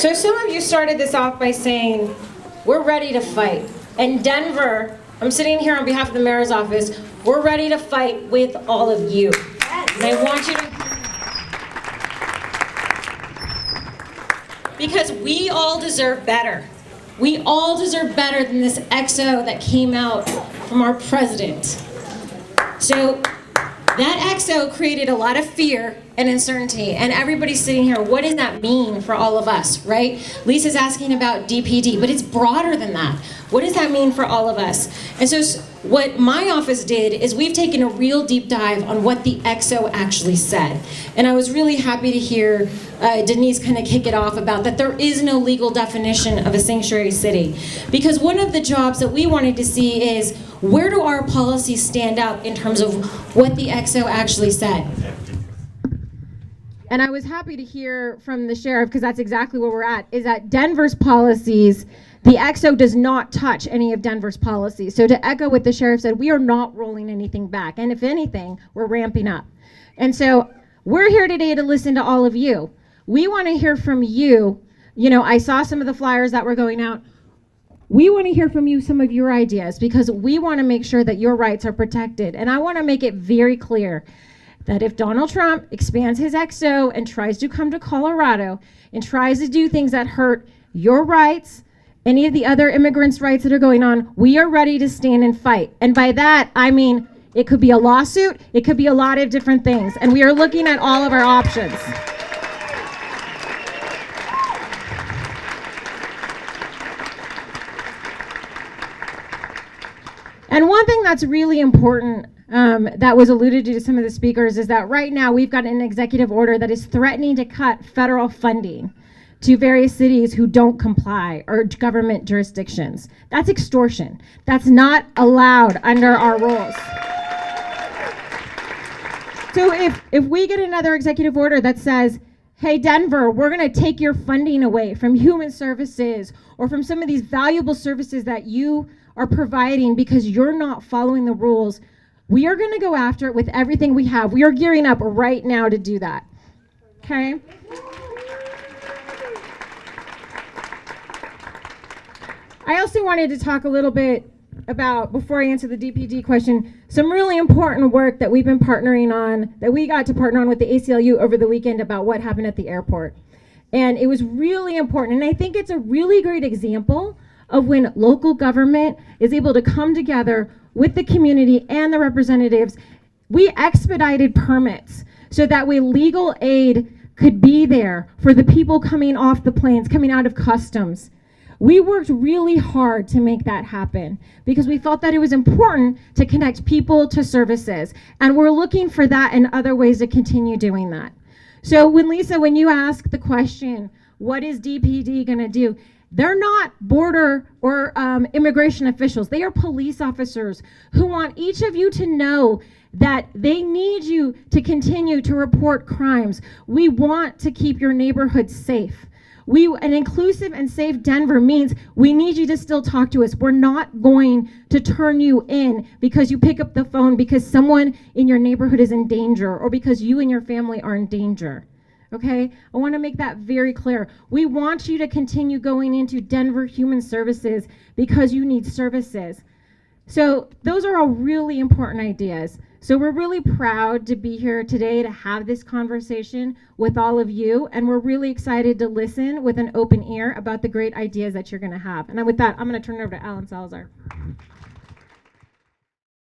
So some of you started this off by saying, we're ready to fight. And Denver, I'm sitting here on behalf of the mayor's office, we're ready to fight with all of you. And I want you to, because we all deserve better. We all deserve better than this XO that came out from our president. So that XO created a lot of fear and uncertainty, and everybody's sitting here, what does that mean for all of us, right? Lisa's asking about DPD, but it's broader than that. What does that mean for all of us? And so what my office did is we've taken a real deep dive on what the XO actually said. And I was really happy to hear Denise kind of kick it off about that there is no legal definition of a sanctuary city. Because one of the jobs that we wanted to see is, where do our policies stand up in terms of what the XO actually said? And I was happy to hear from the sheriff, because that's exactly where we're at, is that Denver's policies, the XO does not touch any of Denver's policies. So to echo what the sheriff said, we are not rolling anything back. And if anything, we're ramping up. And so we're here today to listen to all of you. We want to hear from you. You know, I saw some of the flyers that were going out. We want to hear from you some of your ideas, because we want to make sure that your rights are protected. And I want to make it very clear that if Donald Trump expands his XO and tries to come to Colorado and tries to do things that hurt your rights, any of the other immigrants' rights that are going on, we are ready to stand and fight. And by that, I mean, it could be a lawsuit, it could be a lot of different things. And we are looking at all of our options. And one thing that's really important that was alluded to some of the speakers is that right now we've got an executive order that is threatening to cut federal funding to various cities who don't comply, or government jurisdictions. That's extortion. That's not allowed under our rules. So if we get another executive order that says, hey, Denver, we're going to take your funding away from human services or from some of these valuable services that you are providing because you're not following the rules, we are going to go after it with everything we have. We are gearing up right now to do that. Okay? I also wanted to talk a little bit about, before I answer the DPD question, some really important work that we've been partnering on, that we got to partner on with the ACLU over the weekend about what happened at the airport. And it was really important. And I think it's a really great example of when local government is able to come together with the community and the representatives. We expedited permits so that way legal aid could be there for the people coming off the planes, coming out of customs. We worked really hard to make that happen because we felt that it was important to connect people to services. And we're looking for that and other ways to continue doing that. So Lisa, when you ask the question, what is DPD going to do? They're not border or immigration officials. They are police officers who want each of you to know that they need you to continue to report crimes. We want to keep your neighborhood safe. An inclusive and safe Denver means we need you to still talk to us. We're not going to turn you in because you pick up the phone because someone in your neighborhood is in danger or because you and your family are in danger. Okay? I want to make that very clear. We want you to continue going into Denver Human Services because you need services. So those are all really important ideas. So we're really proud to be here today to have this conversation with all of you, and we're really excited to listen with an open ear about the great ideas that you're going to have. And with that, I'm going to turn it over to Alan Salazar.